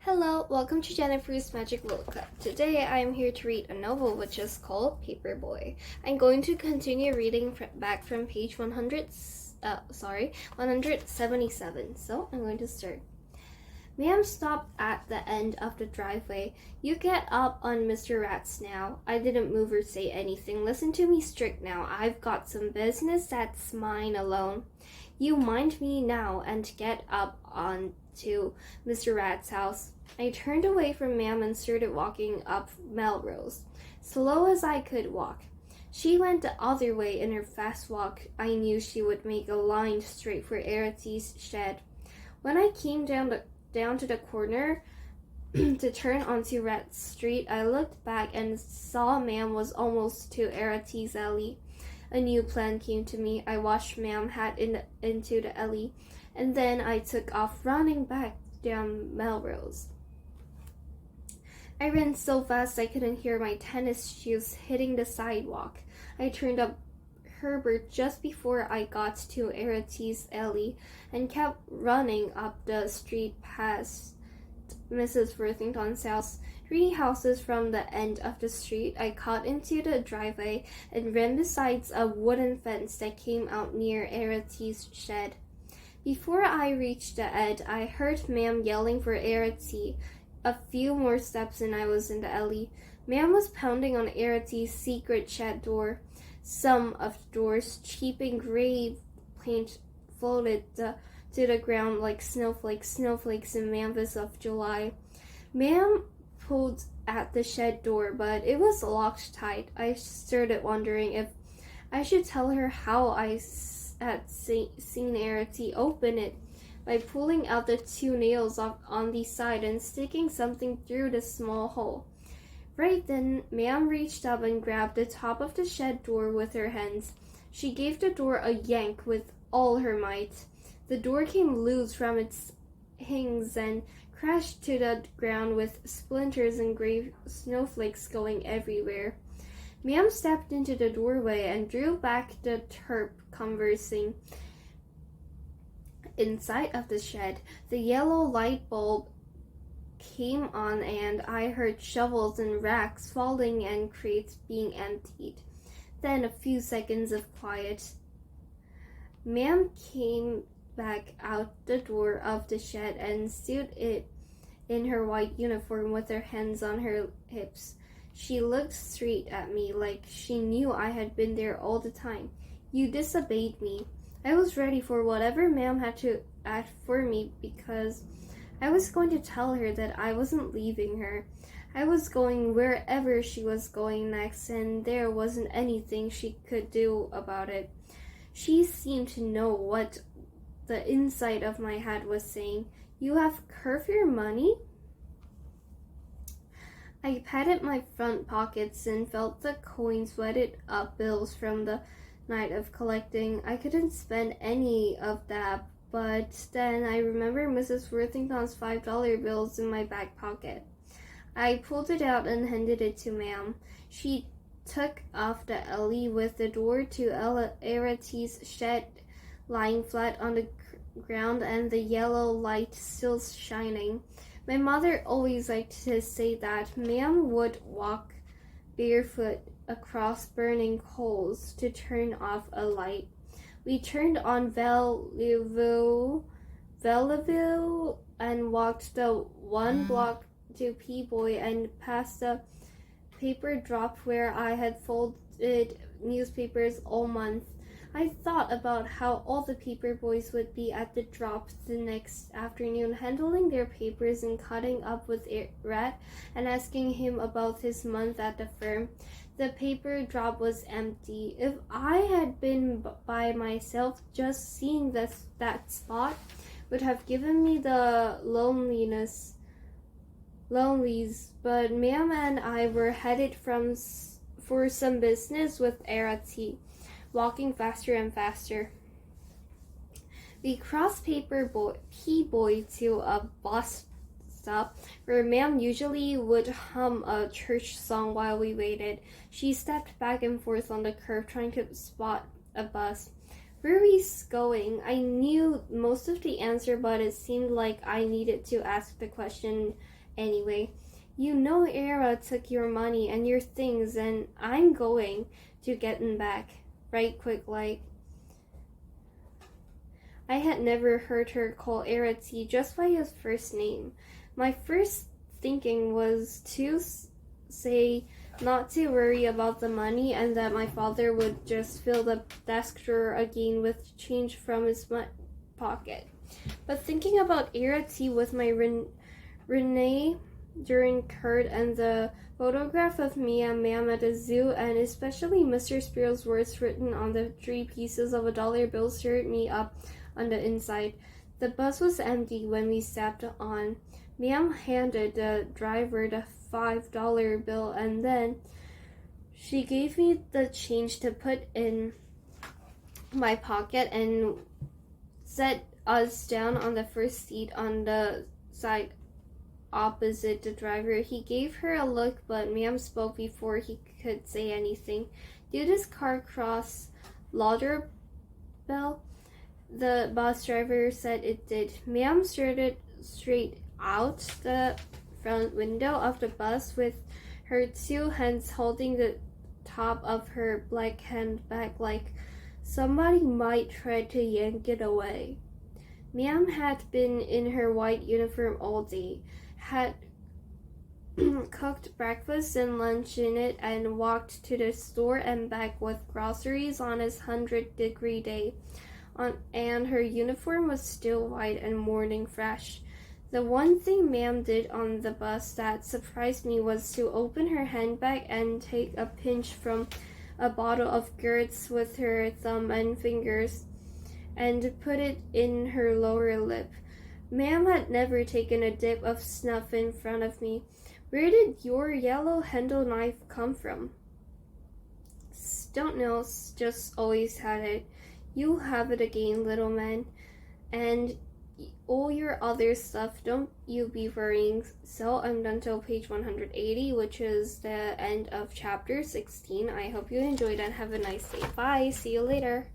Hello, welcome to Jennifer's Magical Book Club. Today I am here to read a novel which is called Paperboy. I'm going to continue reading back from page 177. So I'm going to start. Ma'am stopped at the end of the driveway. You get up on Mr. Rat's now. I didn't move or say anything. Listen to me strict now. I've got some business that's mine alone. You mind me now and get up on to Mr. Rat's house. I turned away from Ma'am and started walking up Melrose, slow as I could walk. She went the other way in her fast walk. I knew she would make a line straight for Arity's shed. When I came down to the corner to turn onto Rat Street, I looked back and saw Ma'am was almost to Arity's alley. A new plan came to me. I watched Ma'am head into the alley, and then I took off running back down Melrose. I ran so fast I couldn't hear my tennis shoes hitting the sidewalk. I turned up Herbert just before I got to Arity's alley and kept running up the street past Mrs. Worthington's house. 3 houses from the end of the street, I cut into the driveway and ran beside a wooden fence that came out near Arity's shed. Before I reached the edge, I heard Ma'am yelling for Arity. A few more steps and I was in the alley. Ma'am was pounding on Arity's secret shed door. Some of the door's cheap engraved paint floated to the ground like snowflakes in Memphis of July. Ma'am pulled at the shed door, but it was locked tight. I started wondering if I should tell her how I had seen Arity open it by pulling out the 2 nails on the side and sticking something through the small hole. Right then, Ma'am reached up and grabbed the top of the shed door with her hands. She gave the door a yank with all her might. The door came loose from its hinges and crashed to the ground with splinters and gray snowflakes going everywhere. Ma'am stepped into the doorway and drew back the tarp, conversing. Inside of the shed, the yellow light bulb came on and I heard shovels and racks falling and crates being emptied. Then a few seconds of quiet. Ma'am came back out the door of the shed and stood in her white uniform with her hands on her hips. She looked straight at me like she knew I had been there all the time. You disobeyed me. I was ready for whatever Ma'am had to act for me because I was going to tell her that I wasn't leaving her. I was going wherever she was going next, and there wasn't anything she could do about it. She seemed to know what the inside of my head was saying. You have curved your money? I patted my front pockets and felt the coins wetted up bills from the night of collecting. I couldn't spend any of that, but then I remembered Mrs. Worthington's $5 bills in my back pocket. I pulled it out and handed it to Ma'am. She took off the alley with the door to Arity's shed lying flat on the ground and the yellow light still shining. My mother always liked to say that Ma'am would walk barefoot across burning coals to turn off a light. We turned on Bellevue and walked the 1 block to Paperboy and past the paper drop where I had folded newspapers all month. I thought about how all the paper boys would be at the drop the next afternoon, handling their papers and cutting up with Rat and asking him about his month at the firm. The paper drop was empty. If I had been by myself, just seeing that spot would have given me the lonelies. But Ma'am and I were headed for some business with Arity, walking faster and faster. We crossed Paperboy to a bus stop where Ma'am usually would hum a church song while we waited. She stepped back and forth on the curb trying to spot a bus. Where are we going? I knew most of the answer, but it seemed like I needed to ask the question Anyway, you know Era took your money and your things, and I'm going to get them back. Right quick like. I had never heard her call Era T just by his first name. My first thinking was to say not to worry about the money and that my father would just fill the desk drawer again with change from his pocket. But thinking about Era T with my Renee Duran card and the photograph of me and Ma'am at the zoo, and especially Mr. Spirrell's words written on the 3 pieces of $1 bill stirred me up on the inside. The bus was empty when we stepped on. Ma'am handed the driver the $5 bill and then she gave me the change to put in my pocket and set us down on the first seat on the side opposite the driver. He gave her a look, but Ma'am spoke before he could say anything. Did this car cross Lauderbell? The bus driver said it did. Ma'am started straight out the front window of the bus with her 2 hands holding the top of her black handbag like somebody might try to yank it away. Ma'am had been in her white uniform all day, had cooked breakfast and lunch in it, and walked to the store and back with groceries on his 100-degree day. And her uniform was still white and morning fresh. The one thing Ma'am did on the bus that surprised me was to open her handbag and take a pinch from a bottle of Gertz with her thumb and fingers and put it in her lower lip. Ma'am had never taken a dip of snuff in front of me. Where did your yellow handle knife come from? Don't know, just always had it. You'll have it again, little man. And all your other stuff, don't you be worrying. So I'm done till page 180, which is the end of chapter 16. I hope you enjoyed and have a nice day. Bye. See you later.